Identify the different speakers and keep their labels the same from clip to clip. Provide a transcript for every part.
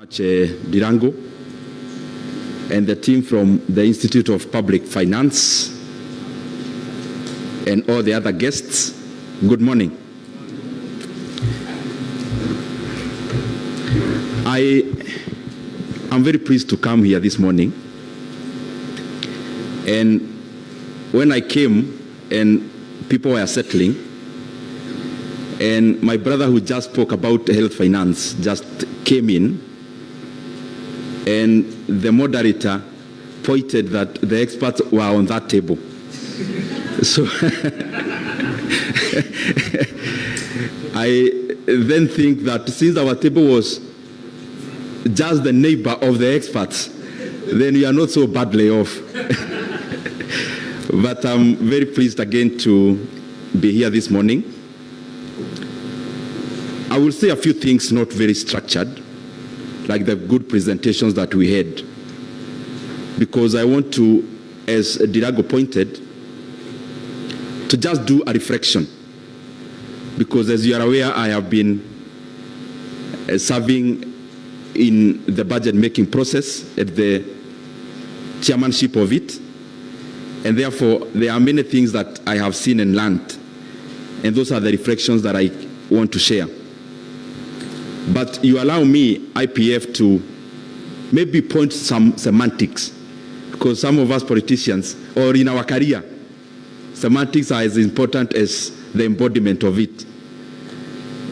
Speaker 1: Dirango and the team from the Institute of Public Finance and all the other guests, good morning. I am very pleased to come here this morning, and when I came and people were settling, and my brother who just spoke about health finance just came in, and the moderator pointed that the experts were on that table. So I then think that since our table was just the neighbor of the experts, then we are not so badly off. But I'm very pleased again to be here this morning. I will say a few things not very structured, like the good presentations that we had, because I want to, as Dirago pointed, to just do a reflection, because as you are aware, I have been serving in the budget making process at the chairmanship of it, and therefore there are many things that I have seen and learned, and those are the reflections that I want to share. But you allow me, IPF, to maybe point some semantics, because some of us politicians, or in our career, semantics are as important as the embodiment of it.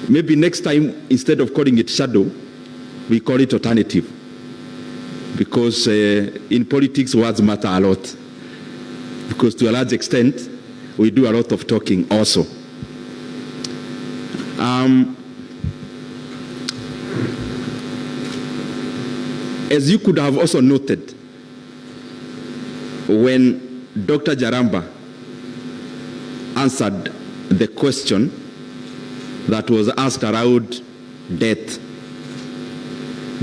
Speaker 1: Maybe next time, instead of calling it shadow, we call it alternative, because in politics, words matter a lot, because to a large extent, we do a lot of talking also. As you could have also noted, when Dr. Jaramba answered the question that was asked around death,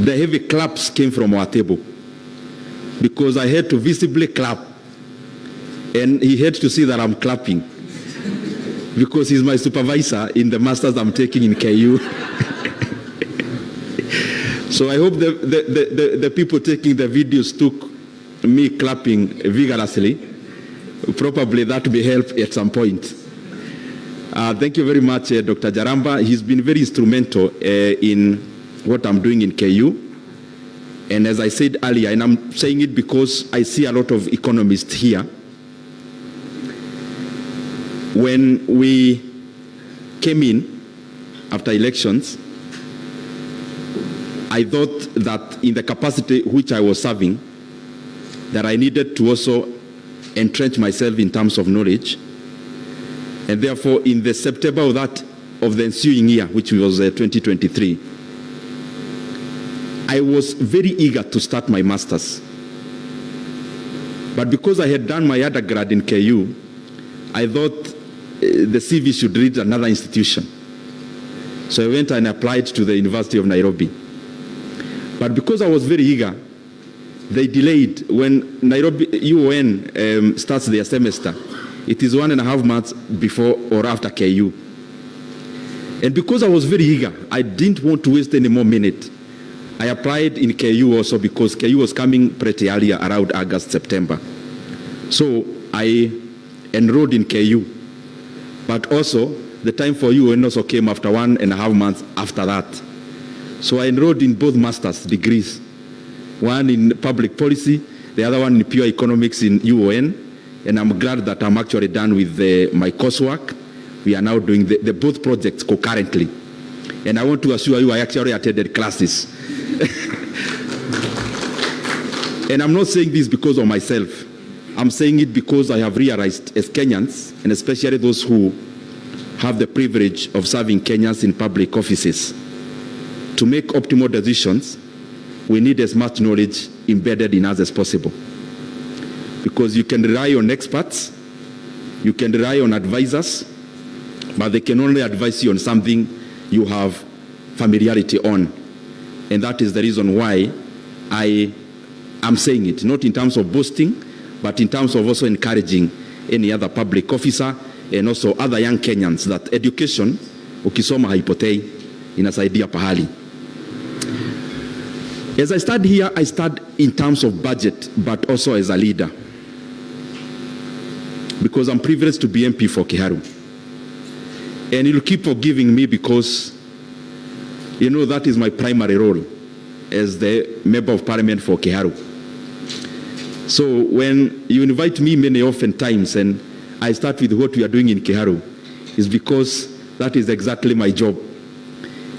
Speaker 1: the heavy claps came from our table, because I had to visibly clap, and he had to see that I'm clapping, because he's my supervisor in the masters I'm taking in KU. So I hope the people taking the videos took me clapping vigorously. Probably that will help at some point. Thank you very much, Dr. Jaramba. He's been very instrumental in what I'm doing in KU. And as I said earlier, and I'm saying it because I see a lot of economists here, when we came in after elections, I thought that in the capacity which I was serving, that I needed to also entrench myself in terms of knowledge. And therefore, in the September of the ensuing year, which was 2023, I was very eager to start my master's. But because I had done my undergrad in KU, I thought the CV should read another institution. So I went and applied to the University of Nairobi. But because I was very eager, they delayed. When Nairobi UON starts their semester, it is 1.5 months before or after KU. And because I was very eager, I didn't want to waste any more minute. I applied in KU also because KU was coming pretty earlier, around August, September. So I enrolled in KU. But also, the time for UON also came after 1.5 months after that. So I enrolled in both master's degrees, one in public policy, the other one in pure economics in UON, and I'm glad that I'm actually done with my coursework. We are now doing the both projects concurrently. And I want to assure you I actually attended classes. And I'm not saying this because of myself. I'm saying it because I have realized as Kenyans, and especially those who have the privilege of serving Kenyans in public offices, to make optimal decisions, we need as much knowledge embedded in us as possible. Because you can rely on experts, you can rely on advisors, but they can only advise you on something you have familiarity on. And that is the reason why I am saying it, not in terms of boasting, but in terms of also encouraging any other public officer and also other young Kenyans that education, ukisoma haipotei, inasaidia pahali. As I start here, I start in terms of budget, but also as a leader. Because I'm privileged to be MP for Kiharu. And you'll keep forgiving me because, you know, that is my primary role as the Member of Parliament for Kiharu. So when you invite me many oftentimes and I start with what we are doing in Kiharu, is because that is exactly my job.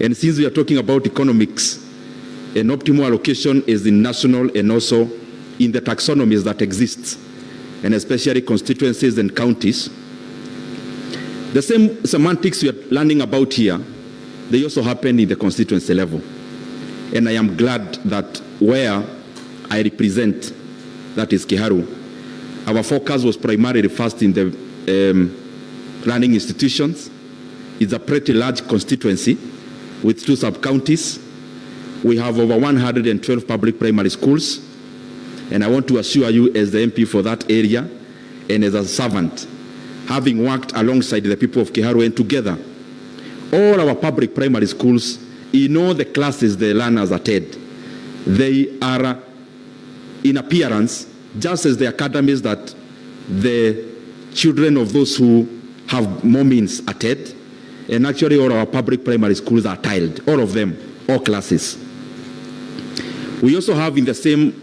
Speaker 1: And since we are talking about economics, an optimal allocation is in national and also in the taxonomies that exists, and especially constituencies and counties. The same semantics we are learning about here, they also happen in the constituency level. And I am glad that where I represent, that is Kiharu, our focus was primarily first in the learning institutions. It's a pretty large constituency with 2 sub-counties. We have over 112 public primary schools. And I want to assure you, as the MP for that area and as a servant, having worked alongside the people of Kiharu and together, all our public primary schools, in all the classes the learners attend, they are in appearance just as the academies that the children of those who have more means attend. And actually all our public primary schools are tiled, all of them, all classes. We also have in the same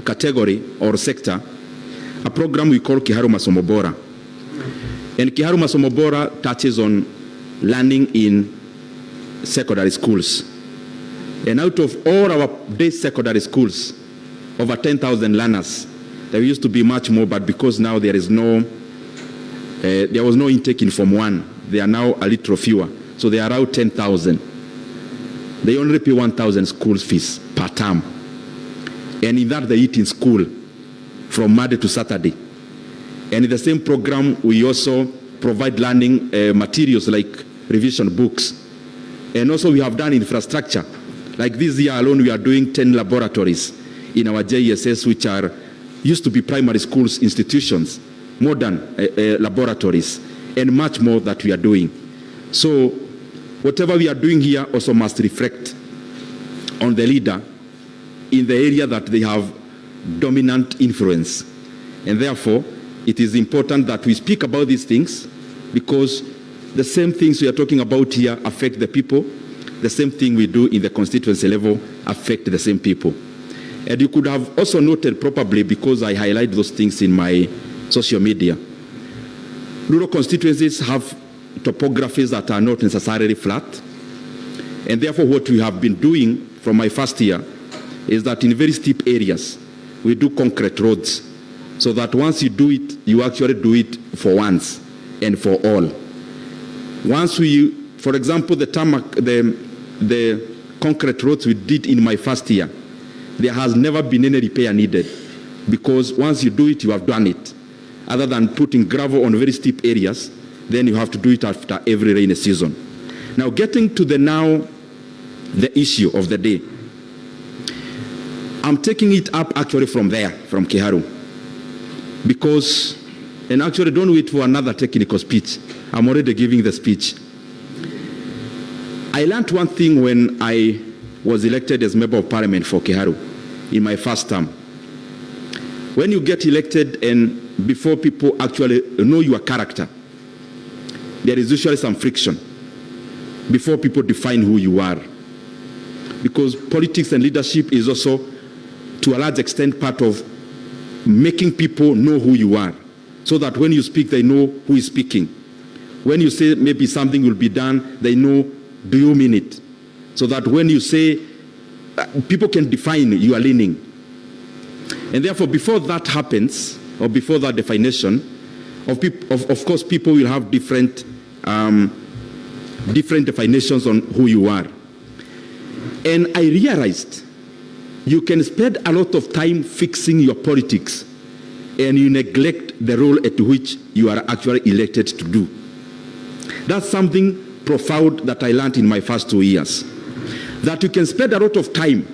Speaker 1: category or sector a program we call Kiharu Masomo Bora. And Kiharu Masomo Bora touches on learning in secondary schools. And out of all our day secondary schools, over 10,000 learners. There used to be much more, but because now there was no intake in Form 1, they are now a little fewer. So they are around 10,000. They only pay 1,000 school fees per term. And in that they eat in school from Monday to Saturday. And in the same program, we also provide learning materials like revision books. And also we have done infrastructure. Like this year alone, we are doing 10 laboratories in our JSS, which are used to be primary schools institutions, modern laboratories, and much more that we are doing. So whatever we are doing here also must reflect on the leader in the area that they have dominant influence. And therefore, it is important that we speak about these things, because the same things we are talking about here affect the people. The same thing we do in the constituency level affect the same people. And you could have also noted probably, because I highlight those things in my social media, rural constituencies have topographies that are not necessarily flat. And therefore what we have been doing from my first year is that in very steep areas, we do concrete roads, so that once you do it, you actually do it for once and for all. Once we, for example, the concrete roads we did in my first year, there has never been any repair needed, because once you do it, you have done it. Other than putting gravel on very steep areas, then you have to do it after every rainy season. Now, getting to the issue of the day, I'm taking it up actually from there, from Kiharu, because, and actually don't wait for another technical speech. I'm already giving the speech. I learned one thing when I was elected as Member of Parliament for Kiharu in my first term. When you get elected and before people actually know your character, there is usually some friction before people define who you are. Because politics and leadership is also, to a large extent, part of making people know who you are, so that when you speak, they know who is speaking. When you say maybe something will be done, they know, do you mean it? So that when you say, people can define your leaning. And therefore, before that happens, or before that definition, of course, people will have different definitions on who you are. And I realized you can spend a lot of time fixing your politics, and you neglect the role at which you are actually elected to do. That's something profound that I learned in my first 2 years. That you can spend a lot of time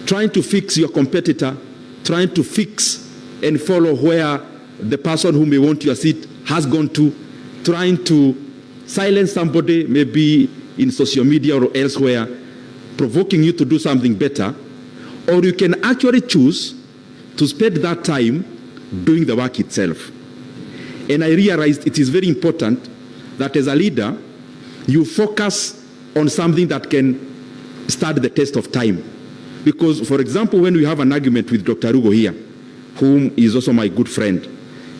Speaker 1: trying to fix your competitor, trying to fix and follow where the person who may want your seat has gone to, trying to silence somebody, maybe in social media or elsewhere, provoking you to do something better, or you can actually choose to spend that time doing the work itself. And I realized it is very important that as a leader, you focus on something that can stand the test of time. Because, for example, when we have an argument with Dr. Rugo here, whom is also my good friend,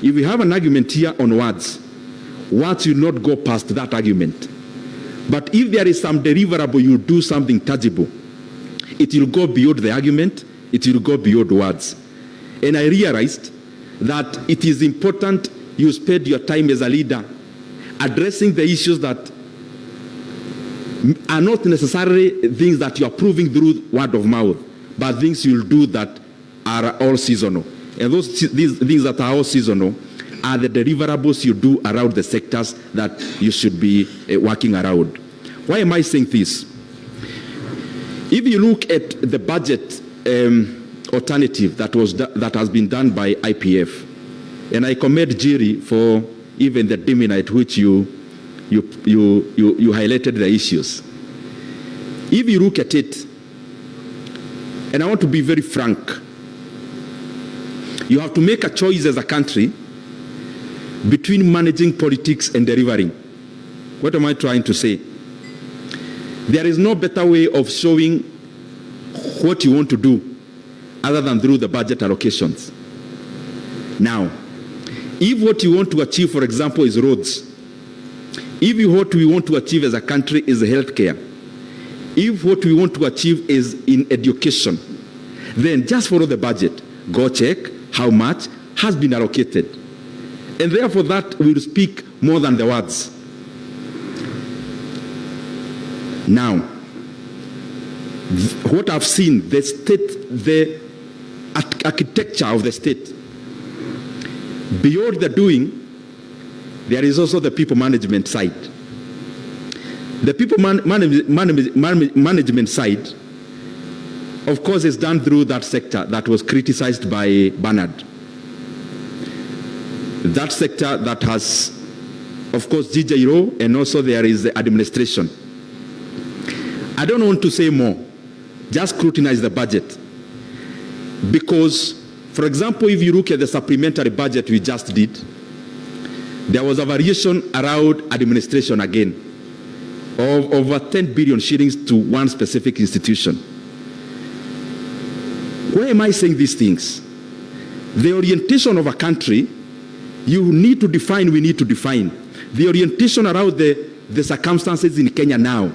Speaker 1: if we have an argument here on words will not go past that argument. But if there is some deliverable, you do something tangible, it will go beyond the argument, it will go beyond words. And I realized that it is important you spend your time as a leader addressing the issues that are not necessarily things that you are proving through word of mouth, but things you'll do that are all seasonal. And these things that are all seasonal are the deliverables you do around the sectors that you should be working around. Why am I saying this? If you look at the budget alternative that has been done by IPF, and I commend Jiri for even the demeanor at which you highlighted the issues. If you look at it, and I want to be very frank, you have to make a choice as a country between managing politics and delivering. What am I trying to say? There is no better way of showing what you want to do other than through the budget allocations. Now, if what you want to achieve, for example, is roads, if what we want to achieve as a country is healthcare, if what we want to achieve is in education, then just follow the budget. Go check how much has been allocated. And therefore that will speak more than the words. Now, what I've seen, the state, the architecture of the state, beyond the doing, there is also the people management side. The people management side, of course, is done through that sector that was criticized by Bernard. That sector that has, of course, GJRO, and also there is the administration. I don't want to say more, just scrutinize the budget. Because, for example, if you look at the supplementary budget we just did, there was a variation around administration again of over 10 billion shillings to one specific institution. Why am I saying these things? The orientation of a country, you need to define, we need to define. The orientation around the circumstances in Kenya now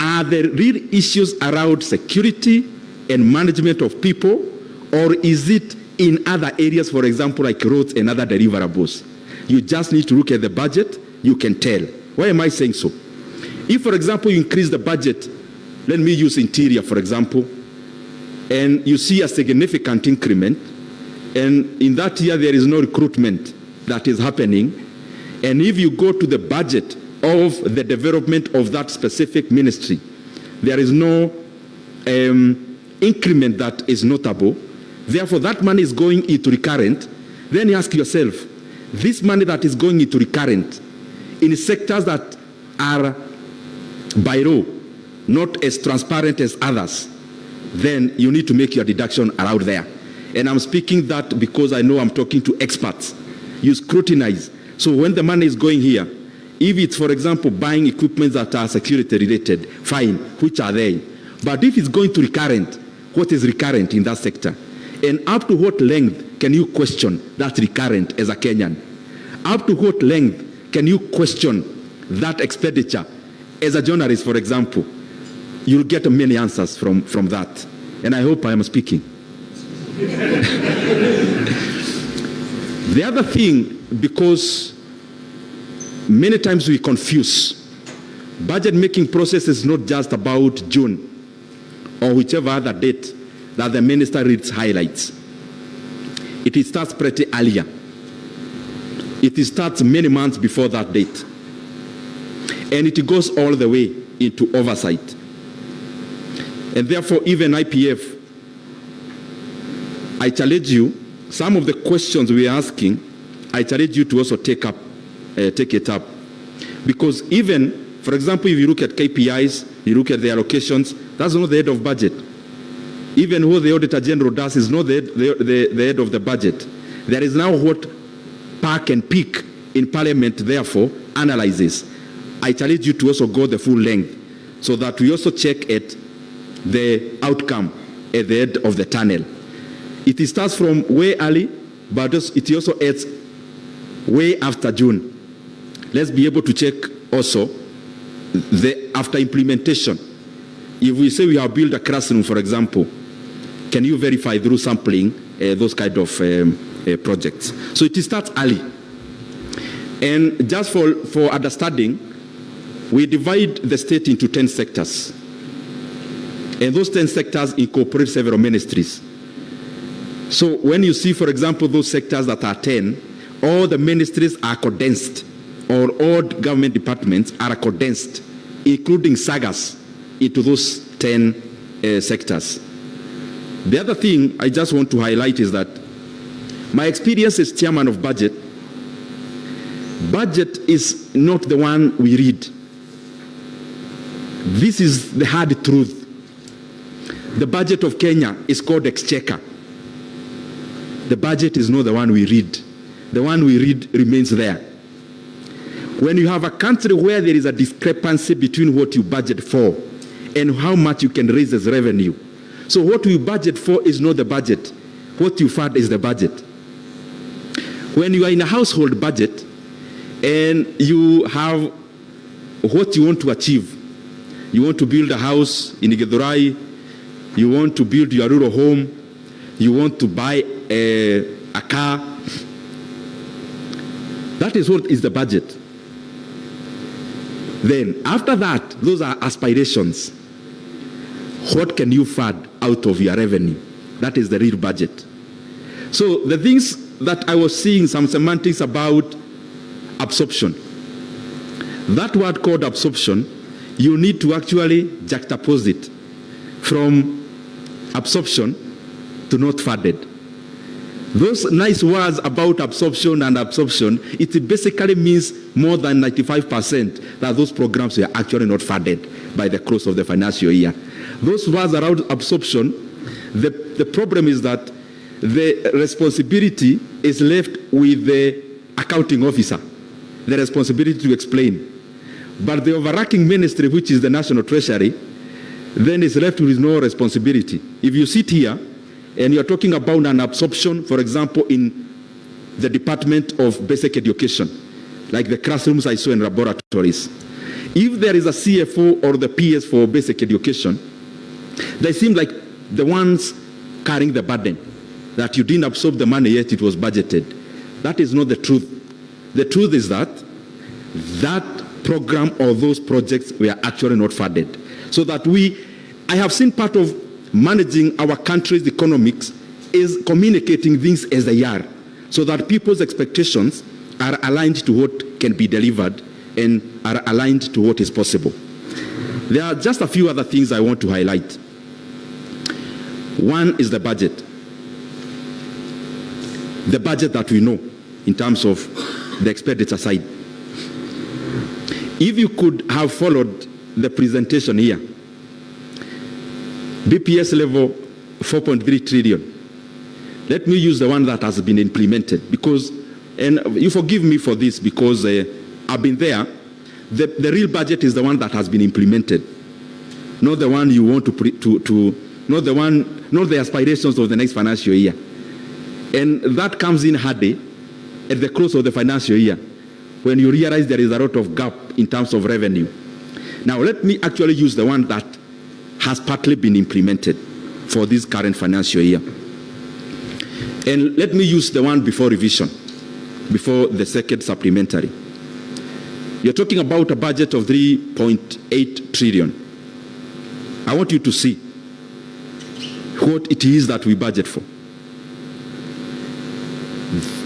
Speaker 1: are the real issues around security and management of people, or is it in other areas, for example, like roads and other deliverables? You just need to look at the budget, you can tell. Why am I saying so? If, for example, you increase the budget, let me use interior, for example, and you see a significant increment, and in that year there is no recruitment that is happening, and if you go to the budget of the development of that specific ministry, there is no increment that is notable, therefore that money is going into recurrent, then you ask yourself, this money that is going into recurrent in sectors that are by law not as transparent as others, then you need to make your deduction around there. And I'm speaking that because I know I'm talking to experts. You scrutinize. So when the money is going here, if it's, for example, buying equipment that are security related, fine, which are they? But if it's going to recurrent, what is recurrent in that sector? And up to what length can you question that recurrent as a Kenyan? Up to what length can you question that expenditure? As a journalist, for example, you'll get many answers from that. And I hope I am speaking. The other thing, because many times we confuse, budget making process is not just about June or whichever other date that the minister reads highlights. It starts pretty earlier. It starts many months before that date. And it goes all the way into oversight. And therefore, even IPF, I challenge you, some of the questions we are asking, I challenge you to also take it up. Because even, for example, if you look at KPIs, You look at the allocations, that's not the head of budget. Even what the Auditor General does is not the head of the budget. There is now what Park and Peak in Parliament, therefore, analyzes. I challenge you to also go the full length so that we also check at the outcome at the end of the tunnel. It starts from way early, but it also ends way after June. Let's be able to check also the after implementation. If we say we have built a classroom, for example, can you verify through sampling those kind of projects? So it starts early. And just for understanding, we divide the state into 10 sectors. And those 10 sectors incorporate several ministries. So when you see, for example, those sectors that are 10, all the ministries are condensed, or all government departments are condensed, including sagas, into those 10 sectors. The other thing I just want to highlight is that my experience as chairman of budget is not the one we read. This is the hard truth. The budget of Kenya is called Exchequer. The budget is not the one we read. The one we read remains there. When you have a country where there is a discrepancy between what you budget for and how much you can raise as revenue. So what you budget for is not the budget. What you fund is the budget. When you are in a household budget and you have what you want to achieve, you want to build a house in Githurai, you want to build your rural home, you want to buy a car, that is what is the budget. Then after that, those are aspirations. What can you fund out of your revenue? That is the real budget. So the things that I was seeing some semantics about absorption. That word called absorption, you need to actually juxtapose it from absorption to not funded. Those nice words about absorption and absorption, it basically means more than 95% that those programs were actually not funded by the close of the financial year. Those words around absorption, the problem is that the responsibility is left with the accounting officer, the responsibility to explain. But the overarching ministry, which is the National Treasury, then is left with no responsibility. If you sit here and you're talking about an absorption, for example, in the Department of Basic Education, like the classrooms I saw in laboratories, if there is a CFO or the PS for basic education, they seem like the ones carrying the burden, that you didn't absorb the money yet it was budgeted. That is not the truth. The truth is that that program or those projects were actually not funded. So that I have seen part of managing our country's economics is communicating things as they are, so that people's expectations are aligned to what can be delivered and are aligned to what is possible. There are just a few other things I want to highlight. One is the budget. The budget that we know in terms of the expenditure side. If you could have followed the presentation here, BPS level 4.3 trillion. Let me use the one that has been implemented because, and you forgive me for this because I've been there. The real budget is the one that has been implemented, not the one you want not the aspirations of the next financial year. And that comes in handy at the close of the financial year when you realize there is a lot of gap in terms of revenue. Now let me actually use the one that has partly been implemented for this current financial year. And let me use the one before revision, before the second supplementary. You're talking about a budget of 3.8 trillion. I want you to see what it is that we budget for.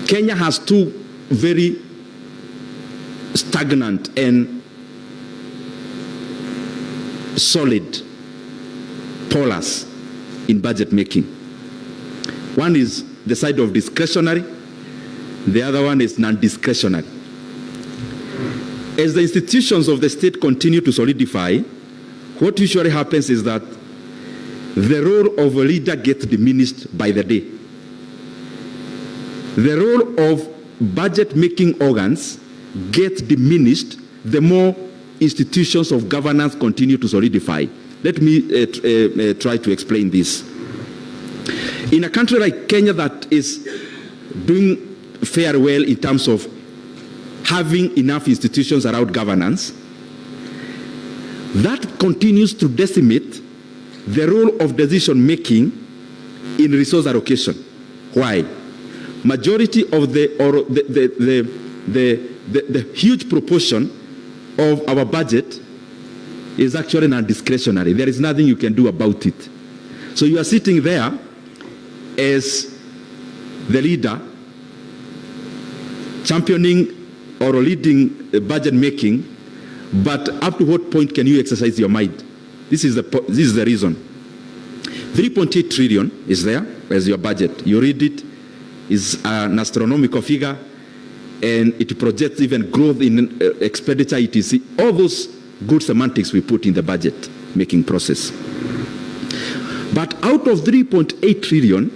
Speaker 1: Kenya has two very stagnant and solid polars in budget making. One is the side of discretionary, the other one is non-discretionary. As the institutions of the state continue to solidify, what usually happens is that the role of a leader gets diminished by the day. The role of budget-making organs gets diminished the more institutions of governance continue to solidify. Let me try to explain this. In a country like Kenya that is doing fairly well in terms of having enough institutions around governance, that continues to decimate the role of decision-making in resource allocation. Why? Majority of the huge proportion of our budget is actually non-discretionary. There is nothing you can do about it. So you are sitting there as the leader, championing or leading budget making, but up to what point can you exercise your mind? This is the reason. 3.8 trillion is there as your budget. You read it, is an astronomical figure, and it projects even growth in expenditure, etc. All those good semantics we put in the budget making process. But out of 3.8 trillion,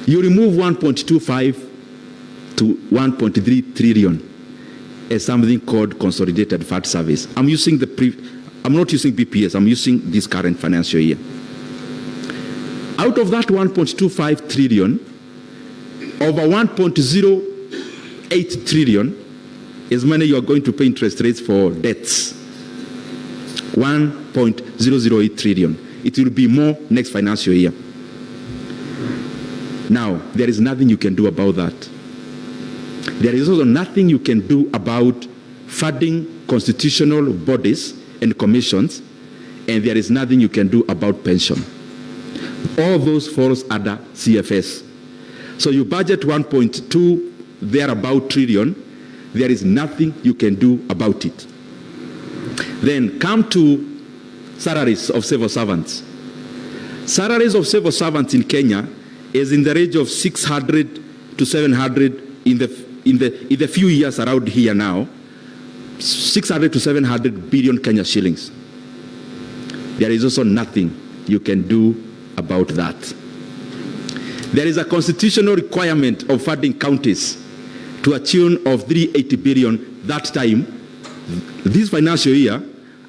Speaker 1: you remove 1.25 to 1.3 trillion as something called consolidated fund service. I'm not using BPS, I'm using this current financial year. Out of that 1.25 trillion, over 1.08 trillion is money you are going to pay interest rates for debts. 1.008 trillion. It will be more next financial year. Now, there is nothing you can do about that. There is also nothing you can do about funding constitutional bodies and commissions, and there is nothing you can do about pension. All those falls under CFS. So you budget 1.2 thereabout trillion, there is nothing you can do about it. Then come to salaries of civil servants. Salaries of civil servants in Kenya is in the range of 600 to 700 in the few years around here now, 600 to 700 billion Kenya shillings. There is also nothing you can do about that. There is a constitutional requirement of funding counties to a tune of 380 billion that time, this financial year,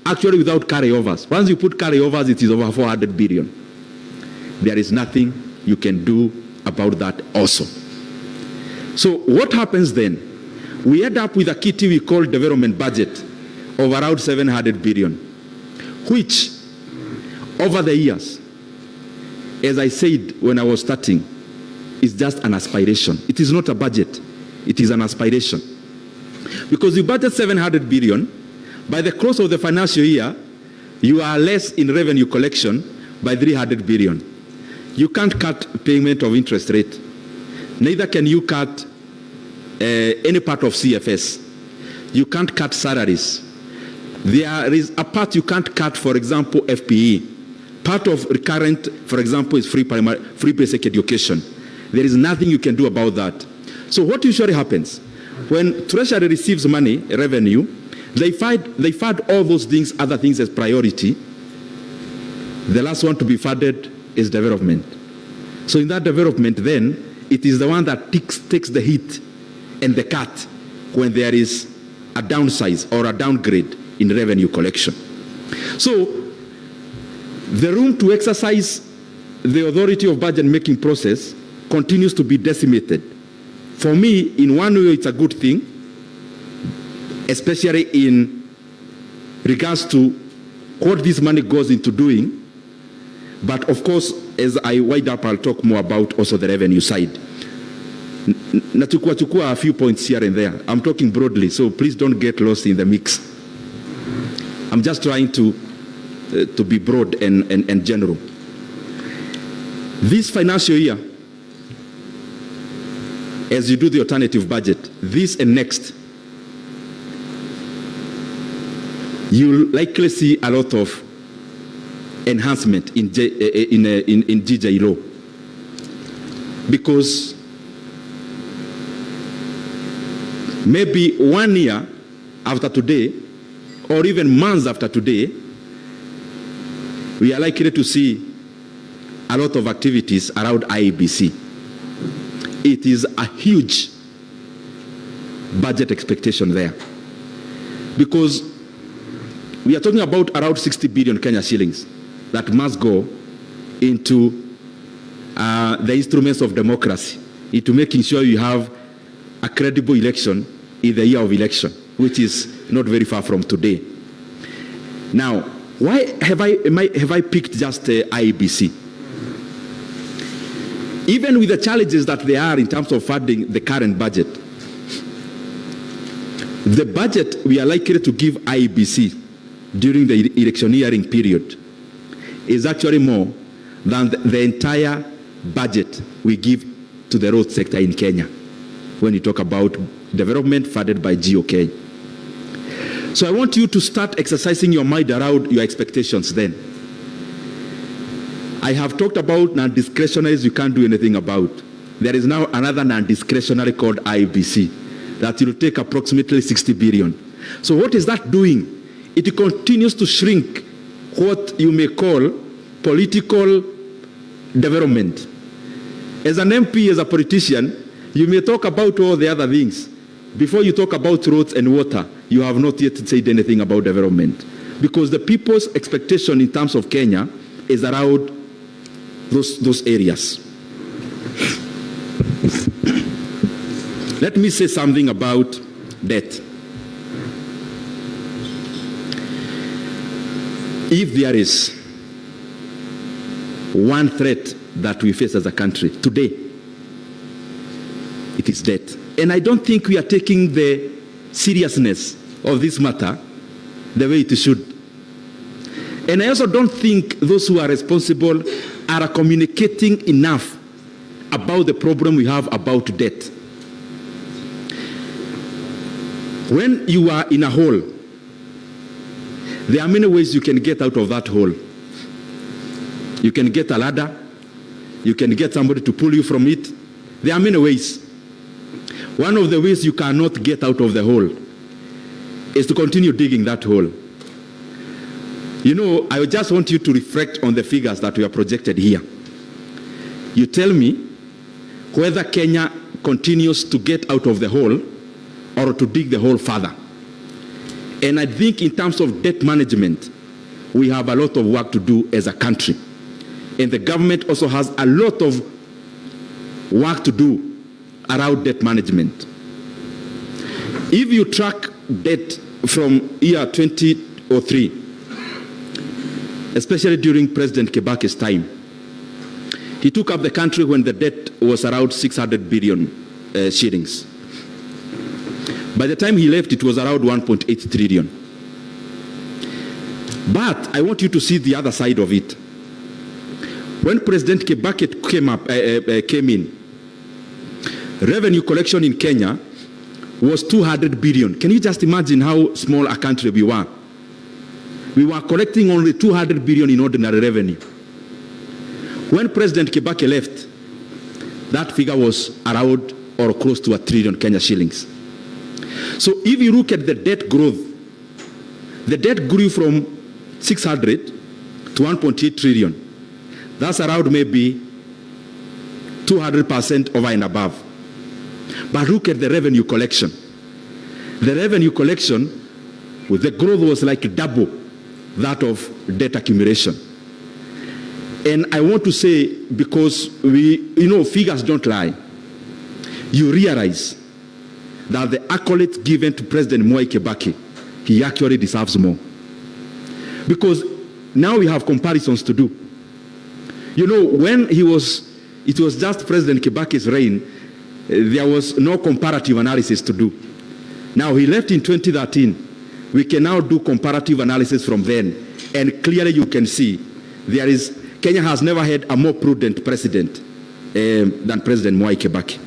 Speaker 1: actually without carryovers. Once you put carryovers, it is over 400 billion. There is nothing you can do about that also. So what happens then? We end up with a kitty we call development budget of around 700 billion, which over the years, as I said when I was starting, is just an aspiration. It is not a budget. It is an aspiration. Because you budget 700 billion, by the close of the financial year, you are less in revenue collection by 300 billion. You can't cut payment of interest rate. Neither can you cut any part of CFS. You can't cut salaries. There is a part you can't cut, for example, FPE. Part of recurrent, for example, is free basic education. There is nothing you can do about that. So what usually happens? When Treasury receives money, revenue, they fund all those things, other things as priority. The last one to be funded is development. So in that development then, it is the one that takes the hit and the cut when there is a downsize or a downgrade in revenue collection. So the room to exercise the authority of budget making process continues to be decimated. For me, in one way, it's a good thing, especially in regards to what this money goes into doing. But of course, as I wind up, I'll talk more about also the revenue side. Nachukua a few points here and there. I'm talking broadly, so please don't get lost in the mix. I'm just trying to be broad and general. This financial year, as you do the alternative budget, this and next, you'll likely see a lot of enhancement in GJ law, because maybe 1 year after today, or even months after today, we are likely to see a lot of activities around IEBC. It is a huge budget expectation there, because we are talking about around 60 billion Kenya shillings that must go into the instruments of democracy, into making sure you have a credible election in the year of election, which is not very far from today. Now, why have I picked just IEBC? Even with the challenges that there are in terms of funding the current budget, the budget we are likely to give IEBC during the electioneering period is actually more than the entire budget we give to the road sector in Kenya when you talk about development funded by GOK. So I want you to start exercising your mind around your expectations then. I have talked about non-discretionaries you can't do anything about. There is now another non-discretionary called IEBC that will take approximately 60 billion. So what is that doing? It continues to shrink what you may call political development. As an MP, as a politician, you may talk about all the other things. Before you talk about roads and water, you have not yet said anything about development. Because the people's expectation in terms of Kenya is around those areas. Let me say something about debt. If there is one threat that we face as a country today, it is debt. And I don't think we are taking the seriousness of this matter the way it should. And I also don't think those who are responsible are communicating enough about the problem we have about debt. When you are in a hole, there are many ways you can get out of that hole. You can get a ladder. You can get somebody to pull you from it. There are many ways. One of the ways you cannot get out of the hole is to continue digging that hole. You know, I just want you to reflect on the figures that we are projected here. You tell me whether Kenya continues to get out of the hole or to dig the hole further. And I think in terms of debt management, we have a lot of work to do as a country. And the government also has a lot of work to do around debt management. If you track debt from year 2003, especially during President Kibaki's time, he took up the country when the debt was around 600 billion shillings. By the time he left, it was around 1.8 trillion. But I want you to see the other side of it. When President Kibaki came in, revenue collection in Kenya was 200 billion. Can you just imagine how small a country we were? We were collecting only 200 billion in ordinary revenue. When President Kibaki left, that figure was around or close to 1 trillion Kenya shillings. So if you look at the debt growth, the debt grew from 600 to 1.8 trillion. That's around maybe 200% over and above. But look at the revenue collection. The revenue collection, with the growth was like double that of debt accumulation. And I want to say, because figures don't lie, you realize that the accolades given to President Mwai Kibaki, he actually deserves more. Because now we have comparisons to do. You know, when it was just President Kibaki's reign, there was no comparative analysis to do. Now he left in 2013. We can now do comparative analysis from then. And clearly you can see Kenya has never had a more prudent president than President Mwai Kibaki.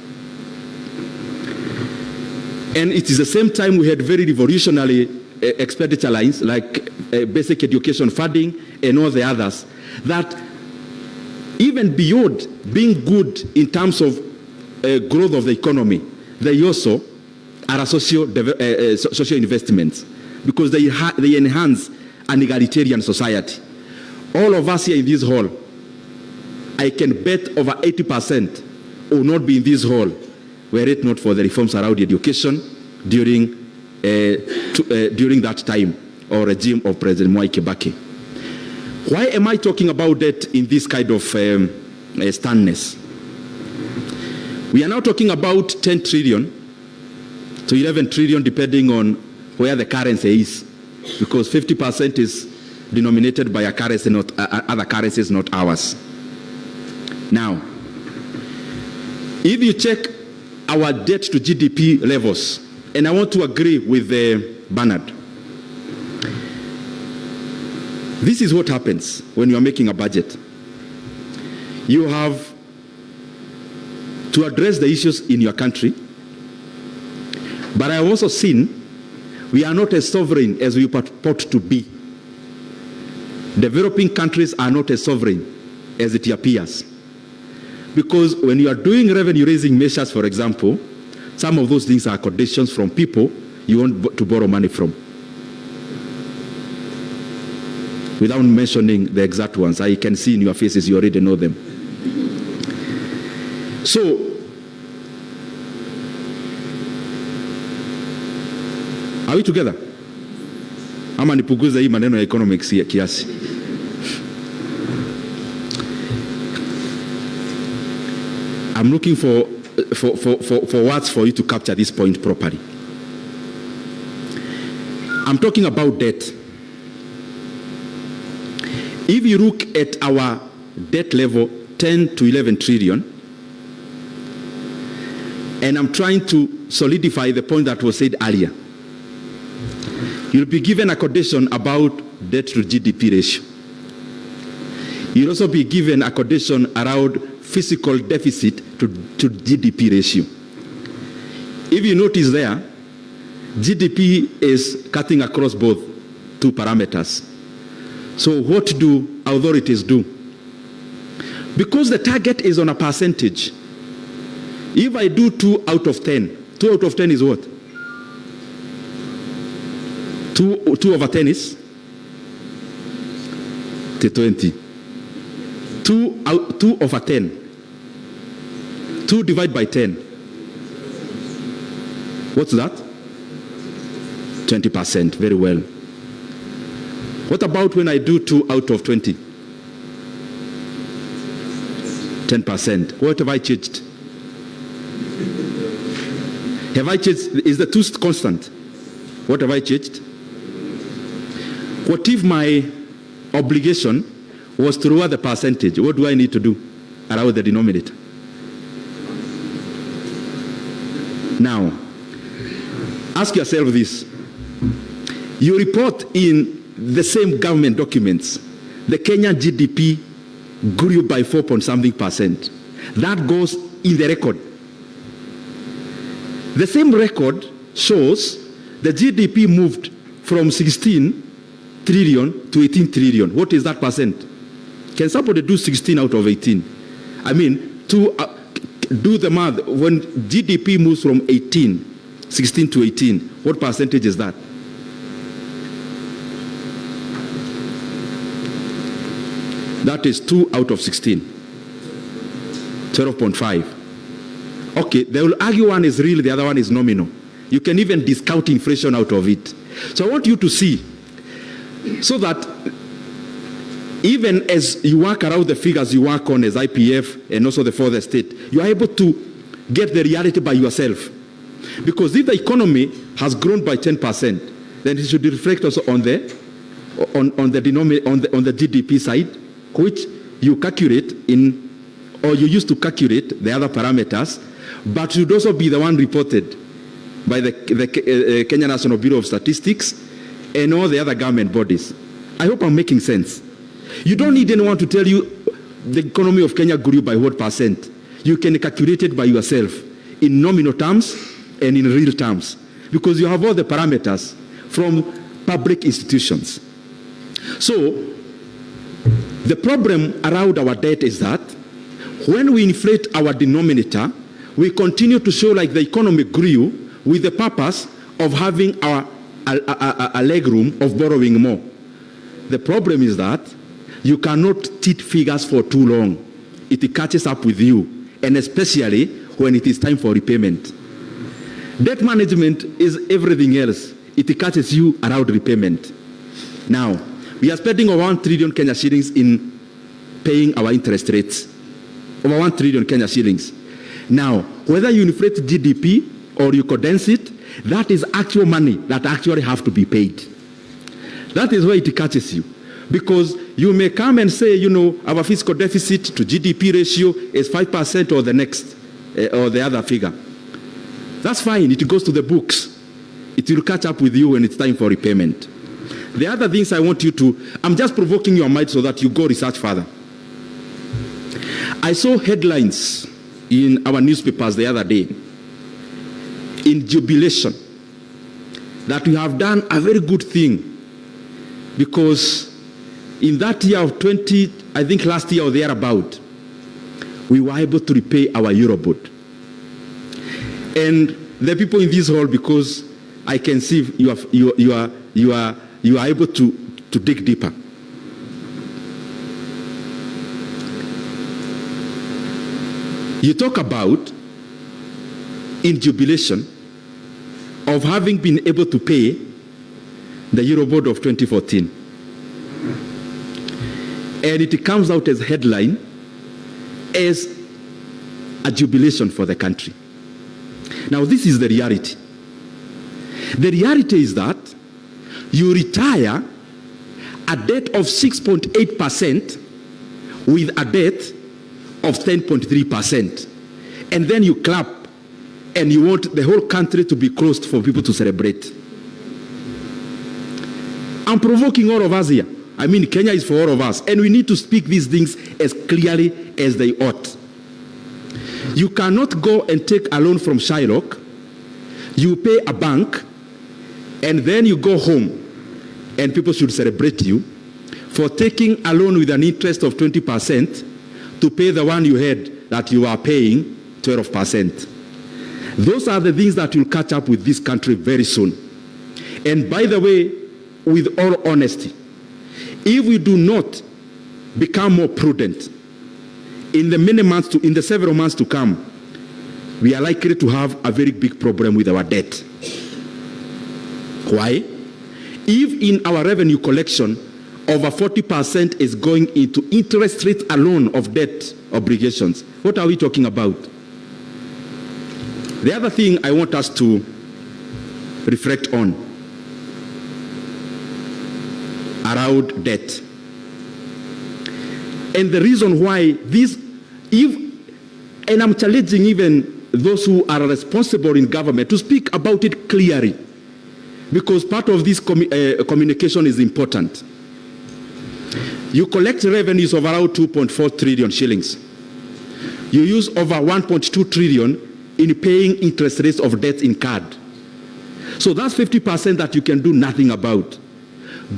Speaker 1: And it is the same time we had very revolutionary expenditure lines like basic education funding and all the others that even beyond being good in terms of growth of the economy, they also are social investments because they enhance an egalitarian society. all of us here in this hall, I can bet over 80% will not be in this hall were it not for the reforms around education during that time or regime of President Mwai Kibaki. Why am I talking about that in this kind of standness? We are now talking about 10 trillion to 11 trillion depending on where the currency is, because 50% is denominated by a currency, not other currencies, not ours. Now, if you check our debt to GDP levels, and I want to agree with Bernard, this is what happens when you are making a budget. You have to address the issues in your country, but I have also seen we are not as sovereign as we purport to be. Developing countries are not as sovereign as it appears. Because when you are doing revenue-raising measures, for example, some of those things are conditions from people you want to borrow money from. Without mentioning the exact ones, I can see in your faces you already know them. So, are we together? Ama nipuguza hii maneno ya economics ya kiasi. I'm looking for words for you to capture this point properly. I'm talking about debt. If you look at our debt level, 10 to 11 trillion, and I'm trying to solidify the point that was said earlier, you'll be given a condition about debt to GDP ratio. You'll also be given a condition around fiscal deficit to GDP ratio. If you notice there, GDP is cutting across both two parameters. So what do authorities do? Because the target is on a percentage. If I do 2 out of 10, 2 out of 10 is what? 2 over 10 is 20. 2 over 10. 2 divided by 10. What's that? 20%. Very well. What about when I do 2 out of 20? 10%. What have I changed? Have I changed? Is the 2 constant? What have I changed? What if my obligation was to lower the percentage? What do I need to do around the denominator? Now, ask yourself this. You report in the same government documents, the Kenyan GDP grew by 4.something%. That goes in the record. The same record shows the GDP moved from 16 trillion to 18 trillion. What is that percent? Can somebody do 16 out of 18? I mean, to do the math, when GDP moves from 16 to 18, what percentage is that? That is 2 out of 16. 12.5. Okay, they will argue one is real, the other one is nominal. You can even discount inflation out of it. So I want you to see, so that even as you work around the figures you work on as IPF and also the fourth estate, you are able to get the reality by yourself. Because if the economy has grown by 10%, then it should reflect also on the GDP side, which you calculate in, or you used to calculate the other parameters, but should also be the one reported by the Kenya National Bureau of Statistics and all the other government bodies. I hope I'm making sense. You don't need anyone to tell you the economy of Kenya grew by what percent. You can calculate it by yourself in nominal terms and in real terms, because you have all the parameters from public institutions. So the problem around our debt is that when we inflate our denominator, we continue to show like the economy grew with the purpose of having a leg room of borrowing more. The problem is that You cannot cheat figures for too long. It catches up with you, and especially when it is time for repayment. Debt management is everything else. It catches you around repayment. Now, we are spending over 1 trillion Kenya shillings in paying our interest rates. Over 1 trillion Kenya shillings. Now, whether you inflate GDP or you condense it, that is actual money that actually have to be paid. That is why it catches you. Because you may come and say, you know, our fiscal deficit to GDP ratio is 5% or the next, or the other figure. That's fine. It goes to the books. It will catch up with you when it's time for repayment. The other things I want you to, I'm just provoking your mind so that you go research further. I saw headlines in our newspapers the other day in jubilation that we have done a very good thing, because in that year of 20, I think last year or thereabout, we were able to repay our Eurobond. And the people in this hall, because I can see you are able to dig deeper. You talk about in jubilation of having been able to pay the Eurobond of 2014. And it comes out as a headline as a jubilation for the country. Now, this is the reality. The reality is that you retire a debt of 6.8% with a debt of 10.3%. And then you clap and you want the whole country to be closed for people to celebrate. I'm provoking all of us here. I mean, Kenya is for all of us. And we need to speak these things as clearly as they ought. You cannot go and take a loan from Shylock, you pay a bank, and then you go home, and people should celebrate you for taking a loan with an interest of 20% to pay the one you had that you are paying 12%. Those are the things that will catch up with this country very soon. And by the way, with all honesty, if we do not become more prudent in the several months to come, we are likely to have a very big problem with our debt. Why? If in our revenue collection, over 40% is going into interest rate alone of debt obligations, what are we talking about? The other thing I want us to reflect on around debt. And the reason why this, and I'm challenging even those who are responsible in government to speak about it clearly, because part of this communication is important. You collect revenues of around 2.4 trillion shillings. You use over 1.2 trillion in paying interest rates of debt incurred. So that's 50% that you can do nothing about.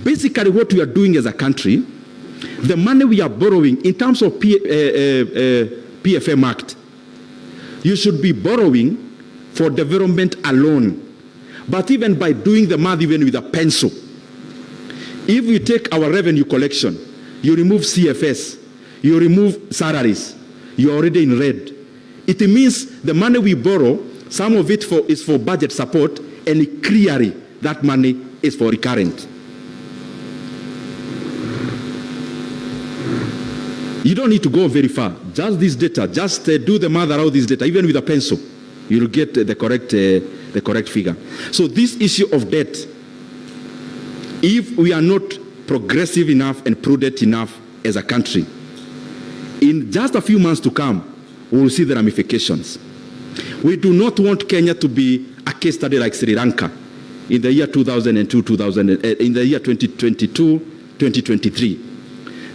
Speaker 1: Basically, what we are doing as a country, the money we are borrowing in terms of PFM Act, you should be borrowing for development alone. But even by doing the math, even with a pencil, if we take our revenue collection, you remove CFS, you remove salaries, you're already in red. It means the money we borrow, some of it is for budget support, and clearly that money is for recurrent. You don't need to go very far. Just this data, just do the math around this data, even with a pencil, you'll get the correct figure. So this issue of debt, if we are not progressive enough and prudent enough as a country, in just a few months to come, we will see the ramifications. We do not want Kenya to be a case study like Sri Lanka in the year 2002, in the year 2022, 2023.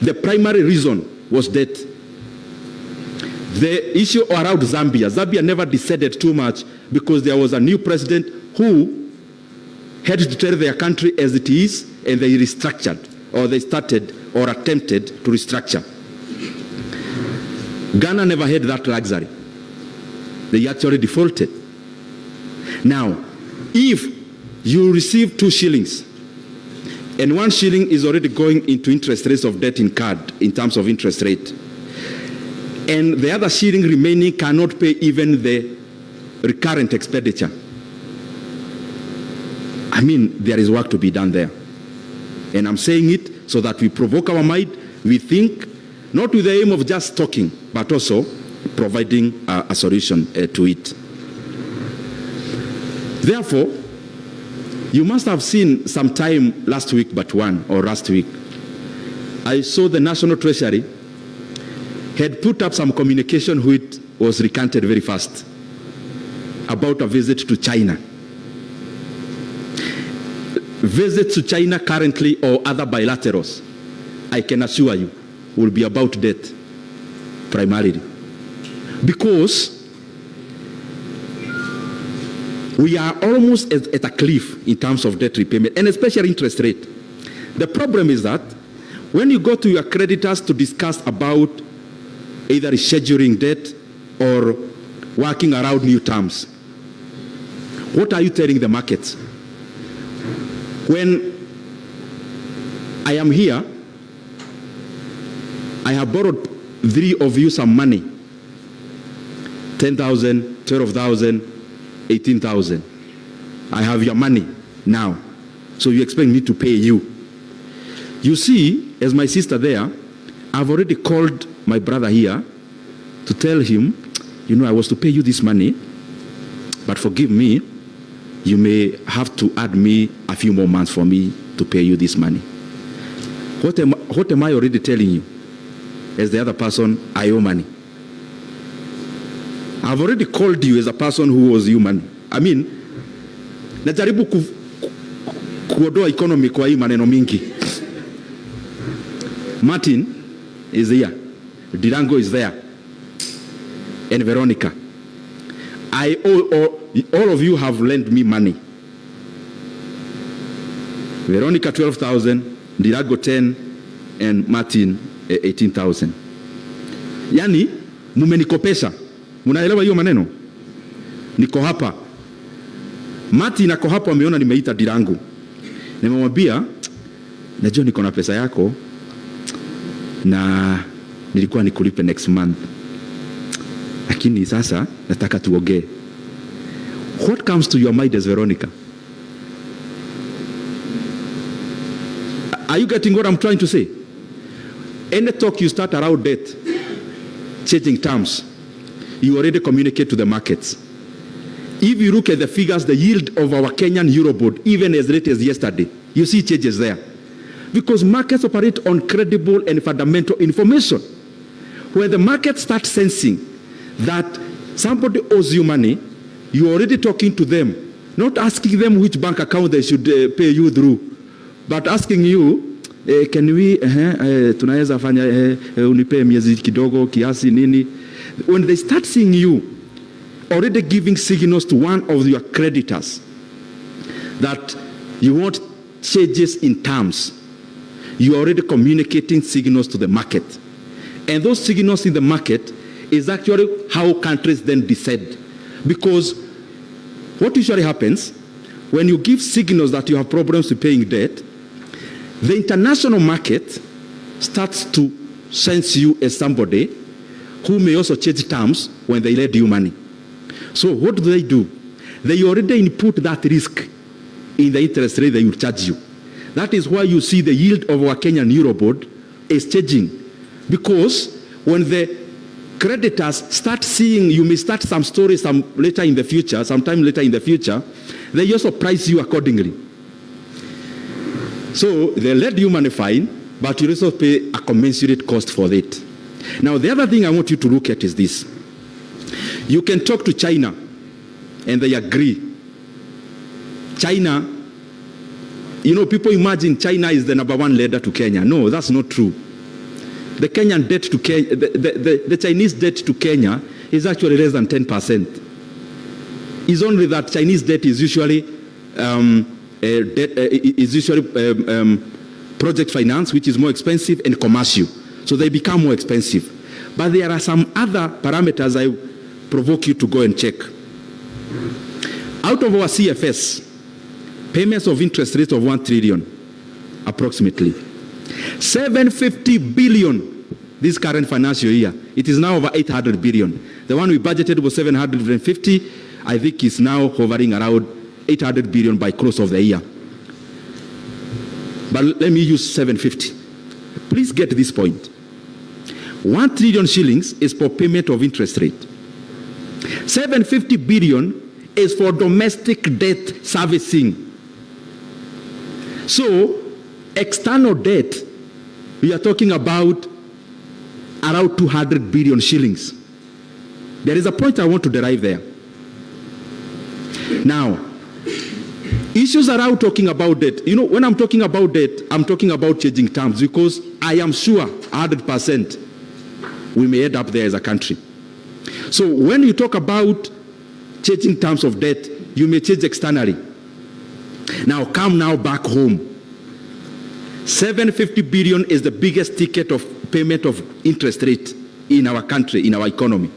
Speaker 1: The primary reason was that the issue around Zambia never decided too much because there was a new president who had to tell their country as it is, and they restructured, or they started or attempted to restructure. Ghana never had that luxury. They actually defaulted. Now, if you receive 2 shillings And 1 shilling is already going into interest rates of debt incurred in terms of interest rate. And the other shilling remaining cannot pay even the recurrent expenditure. I mean, there is work to be done there. And I'm saying it so that we provoke our mind, we think, not with the aim of just talking, but also providing a solution to it. Therefore, you must have seen sometime last week, I saw the National Treasury had put up some communication which was recanted very fast about a visit to China. Visits to China currently or other bilaterals, I can assure you, will be about debt primarily. Because we are almost at a cliff in terms of debt repayment, and especially interest rate. The problem is that when you go to your creditors to discuss about either rescheduling debt or working around new terms, what are you telling the markets? When I am here, I have borrowed 3 of you some money, 10,000, 12,000, 18,000. I have your money now. So you expect me to pay you. You see, as my sister there, I've already called my brother here to tell him, you know, I was to pay you this money, but forgive me, you may have to add me a few more months for me to pay you this money. What am I already telling you? As the other person, I owe money. I've already called you as a person who owes you money. I mean, najaribu kuodoa economy kwa hii maneno mingi. Martin is here. Dirango is there. And Veronica. I owe, all of you have lent me money. Veronica 12,000, Dirango 10, and Martin 18,000. Yani, mumenikopesha. Munaelewa hiyo maneno? Niko hapa. Martin ako hapa, ameona nimeita Dirango. Nimemwambia, najua niko na pesa yako na nilikuwa nikulipe next month. Lakini sasa nataka tuongee. What comes to your mind as Veronica? Are you getting what I'm trying to say? Any talk you start around debt, changing terms, you already communicate to the markets. If you look at the figures, the yield of our Kenyan Eurobond, even as late as yesterday, you see changes there. Because markets operate on credible and fundamental information. When the market starts sensing that somebody owes you money, you're already talking to them, not asking them which bank account they should pay you through, but asking you, can we, tunaweza fanya unipe miezi kidogo, kiasi nini. When they start seeing you already giving signals to one of your creditors that you want changes in terms, you are already communicating signals to the market. And those signals in the market is actually how countries then decide. Because what usually happens, when you give signals that you have problems with paying debt, the international market starts to sense you as somebody who may also change terms when they lend you money. So what do? They already input that risk in the interest rate they will charge you. That is why you see the yield of our Kenyan Eurobond is changing. Because when the creditors start seeing, you may start some stories sometime later in the future, they also price you accordingly. So they let you money fine, but you also pay a commensurate cost for it. Now the other thing I want you to look at is this. You can talk to China and they agree. China, you know, people imagine China is the #1 lender to Kenya. No, that's not true. The Kenyan debt to Kenya, the Chinese debt to Kenya is actually less than 10%. It's only that Chinese debt is usually project finance, which is more expensive, and commercial. So they become more expensive. But there are some other parameters I provoke you to go and check. Out of our CFS, payments of interest rates of 1 trillion approximately. 750 billion this current financial year. It is now over 800 billion. The one we budgeted was 750. I think it's now hovering around 800 billion by close of the year. But let me use 750. Please get this point. 1 trillion shillings is for payment of interest rate. 750 billion is for domestic debt servicing. So, external debt, we are talking about around 200 billion shillings. There is a point I want to derive there. Now, issues around talking about debt. You know, when I'm talking about debt, I'm talking about changing terms because I am sure 100% we may end up there as a country. So when you talk about changing terms of debt, you may change externally. Now come now back home. 750 billion is the biggest ticket of payment of interest rate in our country, in our economy.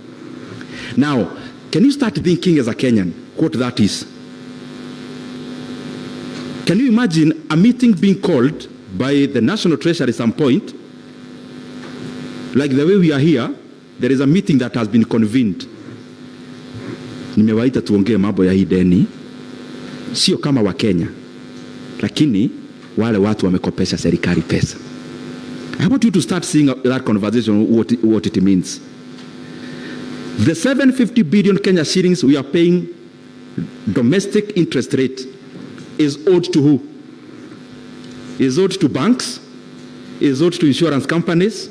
Speaker 1: Now, can you start thinking as a Kenyan what that is? Can you imagine a meeting being called by the National Treasury at some point? Like the way we are here, there is a meeting that has been convened. Nimewaita tuongee mambo ya hii deni. Sio kama wa Kenya. Lakini wale watu wamekopesha serikali pesa. I want you to start seeing that conversation, what it means. The 750 billion Kenya shillings we are paying domestic interest rate is owed to who? Is owed to banks, is owed to insurance companies,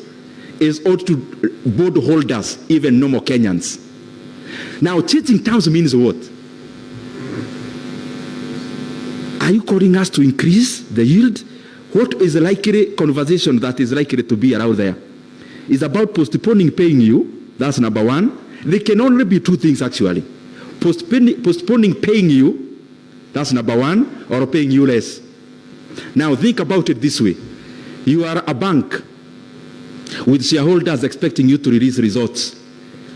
Speaker 1: is owed to bond holders, even normal Kenyans. Now, changing terms means what? Are you calling us to increase the yield? What is the likely conversation that is likely to be around there? It's about postponing paying you. That's number one. There can only be two things actually. Postponing paying you. That's number one, or paying you less. Now think about it this way. You are a bank with shareholders expecting you to release results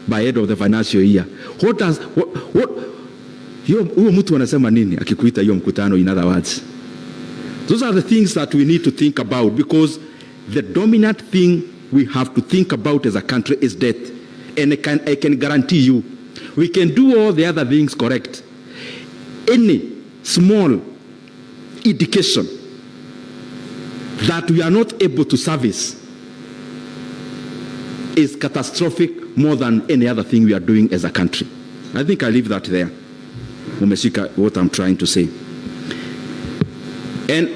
Speaker 1: by end of the financial year. Huyo mtu anasema nini akikuita hiyo mkutano, in other words? Those are the things that we need to think about, because the dominant thing we have to think about as a country is debt. And I can guarantee you, we can do all the other things correct. Any small indication that we are not able to service is catastrophic more than any other thing we are doing as a country. I think I leave that there. Umeshika what I'm trying to say. And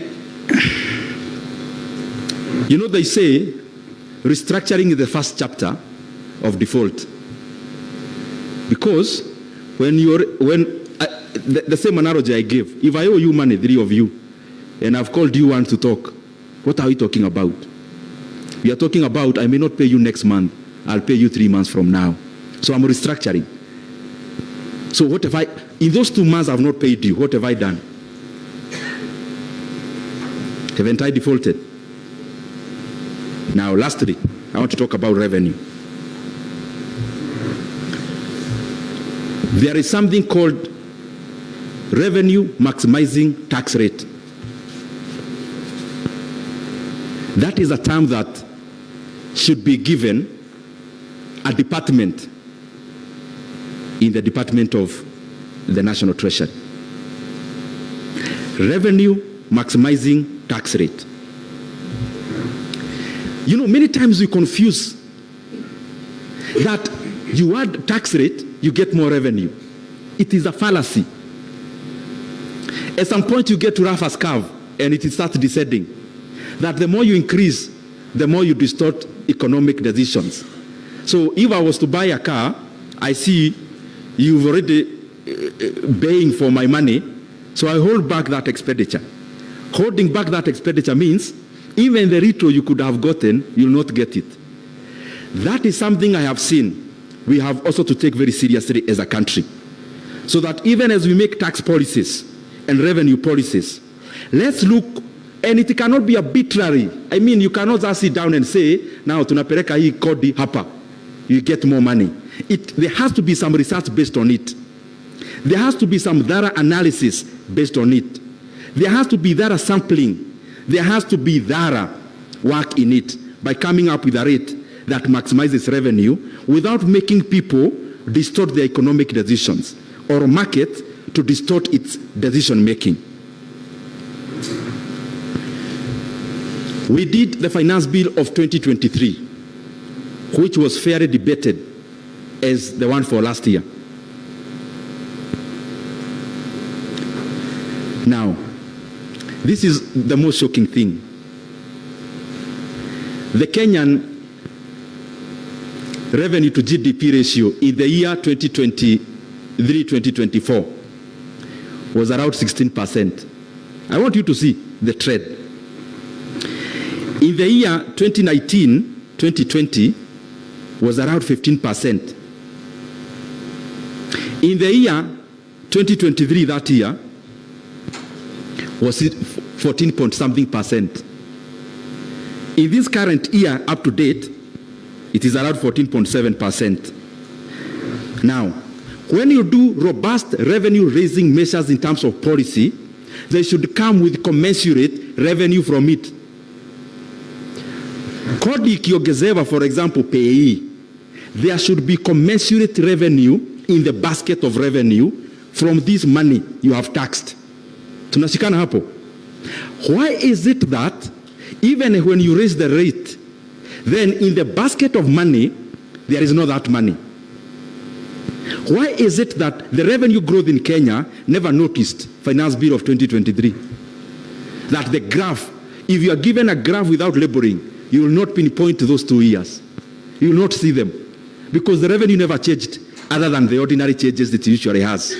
Speaker 1: you know, they say restructuring is the first chapter of default. Because the same analogy I gave, if I owe you money, three of you, and I've called you one to talk, what are we talking about? We are talking about, I may not pay you next month, I'll pay you 3 months from now. So I'm restructuring. So what if in those 2 months I've not paid you, what have I done? Haven't I defaulted? Now lastly, I want to talk about revenue. There is something called revenue maximizing tax rate. That is a term that should be given a department in the Department of the National Treasury. Revenue maximizing tax rate. You know, many times we confuse that you add tax rate, you get more revenue. It is a fallacy. At some point you get to Rafa's curve and it starts descending. That the more you increase, the more you distort economic decisions. So if I was to buy a car, I see you've already paying for my money, so I hold back that expenditure. Holding back that expenditure means even the retro you could have gotten, you'll not get it. That is something I have seen we have also to take very seriously as a country. So that even as we make tax policies and revenue policies, let's look, and it cannot be arbitrary. I mean, you cannot just sit down and say, now tunapeleka hii kodi hapa, you get more money. There has to be some research based on it. There has to be some thorough analysis based on it. There has to be thorough sampling. There has to be thorough work in it by coming up with a rate that maximizes revenue without making people distort their economic decisions or market to distort its decision making. We did the finance bill of 2023, which was fairly debated as the one for last year. Now, this is the most shocking thing. The Kenyan revenue to GDP ratio in the year 2023-2024 was around 16%. I want you to see the trend. In the year 2019-2020 was around 15%. In the year 2023, that year, was 14 point something percent. In this current year, up to date, it is around 14.7%. Now, when you do robust revenue-raising measures in terms of policy, they should come with commensurate revenue from it. Kodi ikiongezewa, for example, pay, there should be commensurate revenue in the basket of revenue from this money you have taxed. Tunashikana hapo. Why is it that even when you raise the rate, then in the basket of money, there is not that money? Why is it that the revenue growth in Kenya never noticed finance bill of 2023? That the graph, if you are given a graph without labeling, you will not pinpoint those 2 years. You will not see them because the revenue never changed other than the ordinary changes it usually has.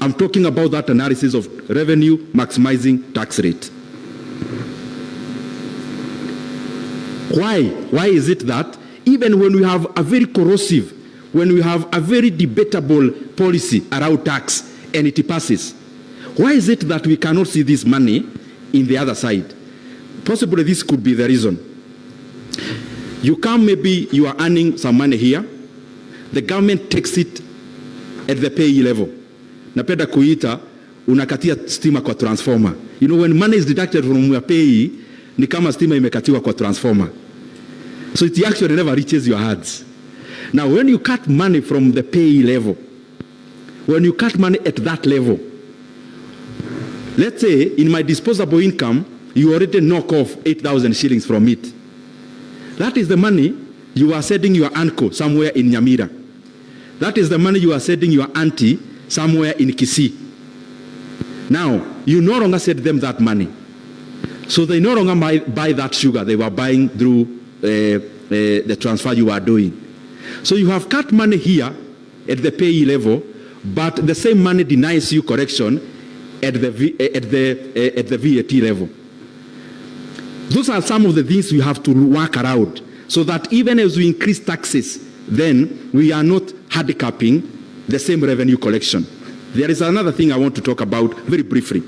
Speaker 1: I'm talking about that analysis of revenue maximizing tax rate. Why is it that even when we have a very corrosive, when we have a very debatable policy around tax and it passes, why is it that we cannot see this money in the other side? Possibly this could be the reason. You come, maybe you are earning some money here, the government takes it at the payee level. Napenda kuita unakatia stima kwa transformer. You know, when money is deducted from your payee, ni kama stima imekatiwa kwa transformer. So it actually never reaches your hands. Now, when you cut money from the payee level, when you cut money at that level, let's say in my disposable income, you already knock off 8,000 shillings from it. That is the money you are sending your uncle somewhere in Nyamira. That is the money you are sending your auntie somewhere in Kisii. Now, you no longer send them that money. So they no longer buy that sugar they were buying through the transfer you are doing. So you have cut money here at the payee level, but the same money denies you correction at the VAT level. Those are some of the things we have to work around so that even as we increase taxes, then we are not handicapping the same revenue collection. There is another thing I want to talk about very briefly,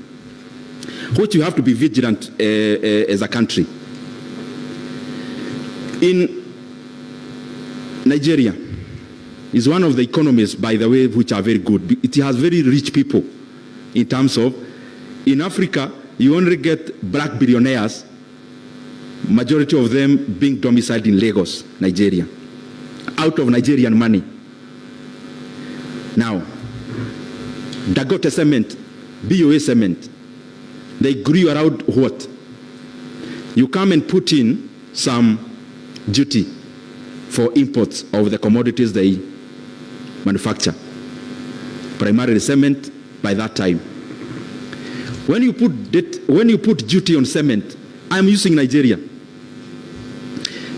Speaker 1: which you have to be vigilant as a country. In Nigeria is one of the economies, by the way, which are very good. It has very rich people in terms of, in Africa, you only get black billionaires, majority of them being domiciled in Lagos, Nigeria, out of Nigerian money. Now, Dangote cement, BOA cement, they grew around what? You come and put in some duty for imports of the commodities they manufacture, primarily cement. By that time, when you put duty on cement, I'm using Nigeria,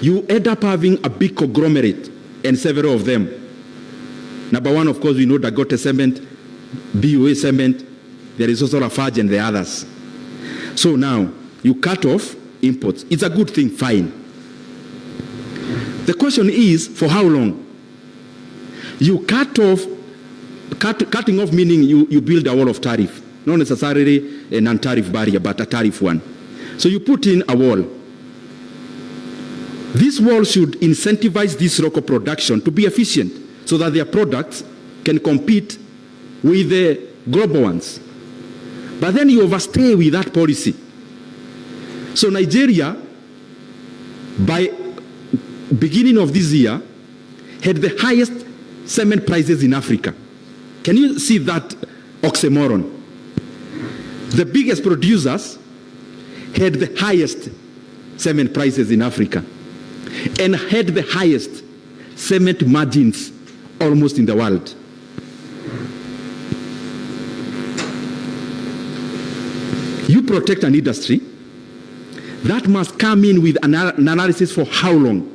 Speaker 1: you end up having a big conglomerate and several of them. Number one, of course, we know Dangote cement, BOA cement, there is also Lafarge and the others. So now you cut off imports. It's a good thing, fine. The question is, for how long? You cut off, cutting off meaning you build a wall of tariff, not necessarily a non-tariff barrier, but a tariff one. So you put in a wall. This wall should incentivize this local production to be efficient so that their products can compete with the global ones. But then you overstay with that policy. So Nigeria, by beginning of this year, had the highest cement prices in Africa. Can you see that oxymoron? The biggest producers had the highest cement prices in Africa and had the highest cement margins almost in the world. You protect an industry that must come in with an analysis for how long.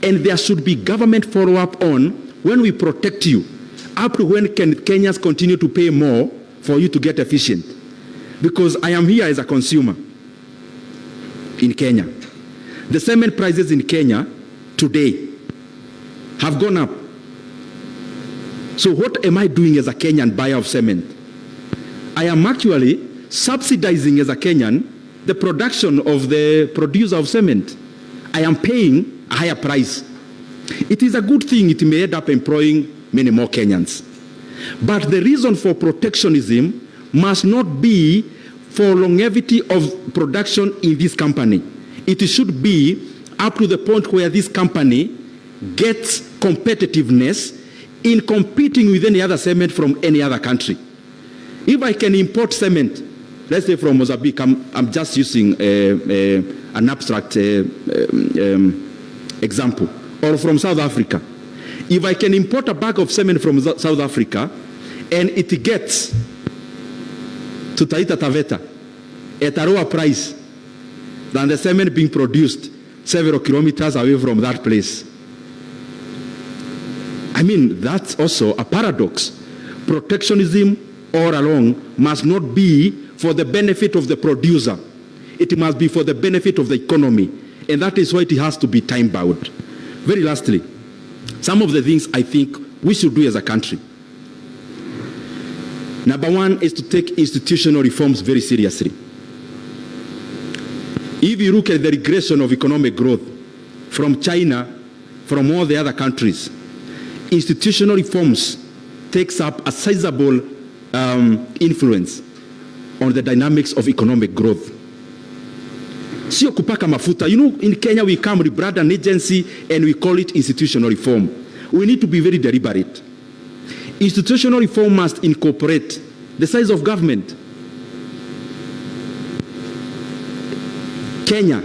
Speaker 1: And there should be government follow-up on when we protect you, up to when can Kenyans continue to pay more for you to get efficient. Because I am here as a consumer in Kenya. The cement prices in Kenya today have gone up. So what am I doing as a Kenyan buyer of cement? I am actually subsidizing as a Kenyan the production of the producer of cement. I am paying a higher price. It is a good thing. It may end up employing many more Kenyans. But the reason for protectionism must not be for longevity of production in this company. It should be up to the point where this company gets competitiveness in competing with any other cement from any other country. If I can import cement, let's say from Mozambique, I'm just using an abstract example, or from South Africa. If I can import a bag of cement from South Africa and it gets to Taita Taveta at a lower price than the cement being produced several kilometers away from that place, I mean, that's also a paradox. Protectionism all along must not be for the benefit of the producer. It must be for the benefit of the economy. And that is why it has to be time-bound. Very lastly, some of the things I think we should do as a country. Number one is to take institutional reforms very seriously. If you look at the regression of economic growth from China, from all the other countries, institutional reforms takes up a sizable influence on the dynamics of economic growth. Sio kupaka mafuta. You know, in Kenya we come rebrand an agency and we call it institutional reform. We need to be very deliberate. Institutional reform must incorporate the size of government. Kenya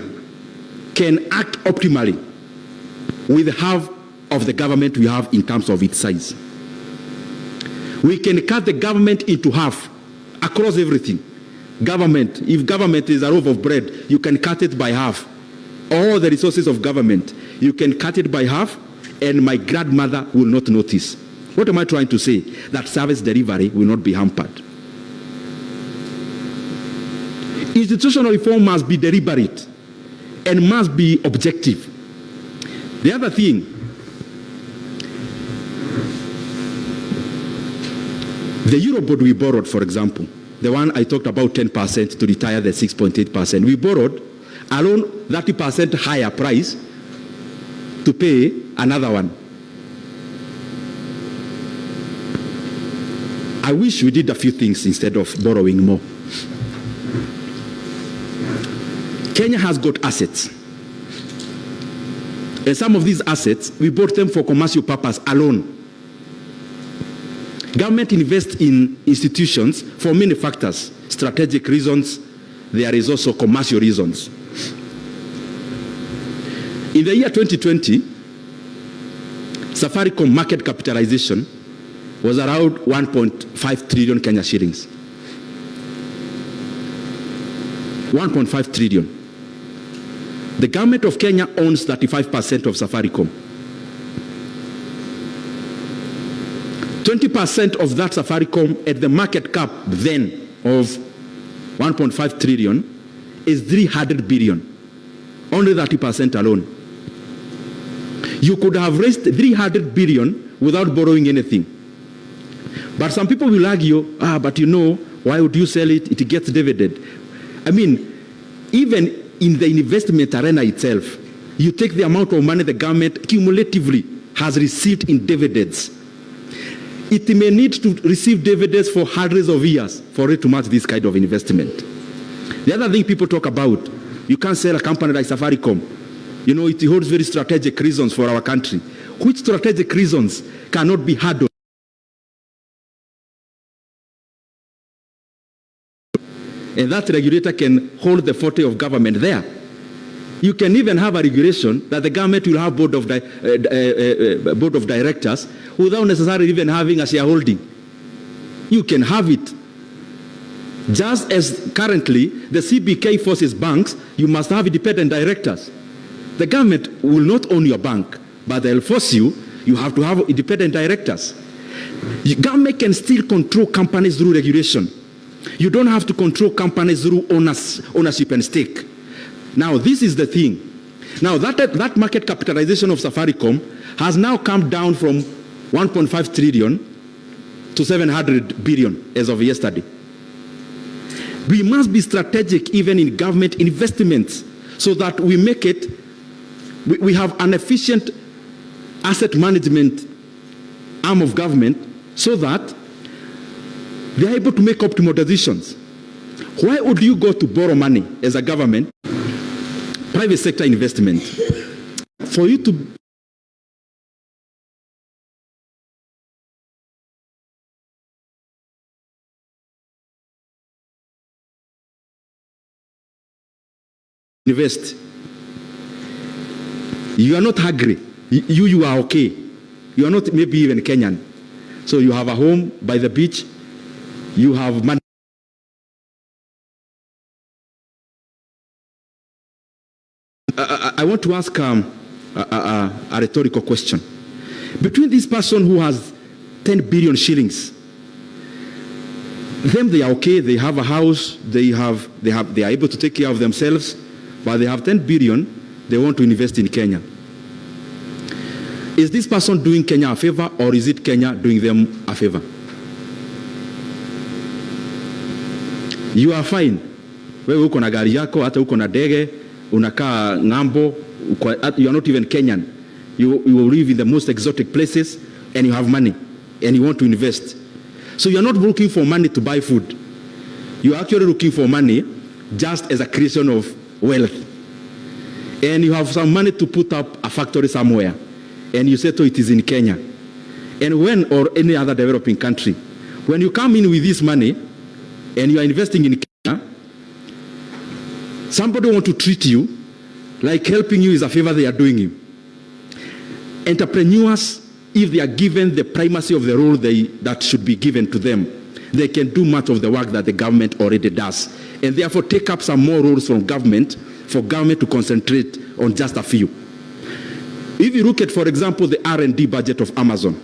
Speaker 1: can act optimally with half of the government we have in terms of its size. We can cut the government into half across everything. Government, if government is a loaf of bread, you can cut it by half. All the resources of government, you can cut it by half, and my grandmother will not notice. What am I trying to say? That service delivery will not be hampered. Institutional reform must be deliberate and must be objective. The other thing, the Eurobond we borrowed, for example, the one I talked about 10% to retire the 6.8%, we borrowed alone 30% higher price to pay another one. I wish we did a few things instead of borrowing more. Kenya has got assets. And some of these assets, we bought them for commercial purpose alone. Government invests in institutions for many factors, strategic reasons. There is also commercial reasons. In the year 2020, Safaricom market capitalization was around 1.5 trillion Kenya shillings. 1.5 trillion. The government of Kenya owns 35% of Safaricom. 20% of that Safaricom at the market cap then of 1.5 trillion is 300 billion. Only 30% alone. You could have raised 300 billion without borrowing anything. But some people will argue, but you know, why would you sell it? It gets dividend. I mean, even in the investment arena itself, you take the amount of money the government cumulatively has received in dividends. It may need to receive dividends for hundreds of years for it to match this kind of investment. The other thing people talk about, You can't sell a company like Safaricom. You know, it holds very strategic reasons for our country. Which strategic reasons cannot be handled? And that regulator can hold the forte of government there. You can even have a regulation that the government will have board of directors without necessarily even having a shareholding. You can have it. Just as currently the CBK forces banks, you must have independent directors. The government will not own your bank, but they'll force you. You have to have independent directors. The government can still control companies through regulation. You don't have to control companies through ownership and stake. Now, this is the thing. Now, that market capitalization of Safaricom has now come down from 1.5 trillion to 700 billion as of yesterday. We must be strategic even in government investments so that we make it, we have an efficient asset management arm of government so that they are able to make optimal decisions. Why would you go to borrow money as a government? Private sector investment. For you to invest, you are not hungry. You are okay. You are not maybe even Kenyan. So you have a home by the beach. You have money. I want to ask a rhetorical question. Between this person who has 10 billion shillings, them they are okay, they have a house, they are able to take care of themselves, but they have 10 billion, they want to invest in Kenya. Is this person doing Kenya a favor, or is it Kenya doing them a favor? You are fine. Wewe uko na gari yako, hata uko na ndege, unakaa ng'ambo, you are not even Kenyan. You will live in the most exotic places and you have money and you want to invest. So you are not looking for money to buy food. You are actually looking for money just as a creation of wealth. And you have some money to put up a factory somewhere and you say to it is in Kenya. And when, or any other developing country, when you come in with this money and you are investing in Kenya, somebody want to treat you like helping you is a favor they are doing you. Entrepreneurs, if they are given the primacy of the role that should be given to them, they can do much of the work that the government already does, and therefore take up some more roles from government for government to concentrate on just a few. If you look at, for example, the R&D budget of Amazon,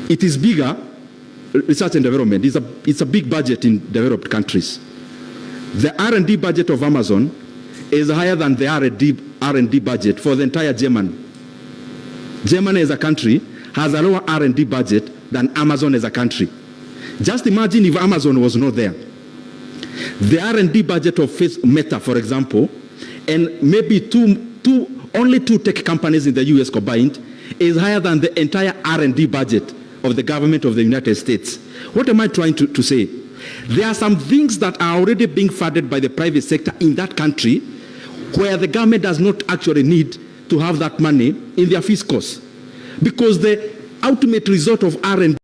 Speaker 1: it is bigger, research and development, it's a big budget in developed countries. The R&D budget of Amazon is higher than the R&D budget for the entire Germany. Germany as a country has a lower R&D budget than Amazon as a country. Just imagine if Amazon was not there. The R&D budget of Meta, for example, and maybe only two tech companies in the US combined is higher than the entire R&D budget of the government of the United States. What am I trying to say? There are some things that are already being funded by the private sector in that country where the government does not actually need to have that money in their fiscals, because the ultimate result of R&D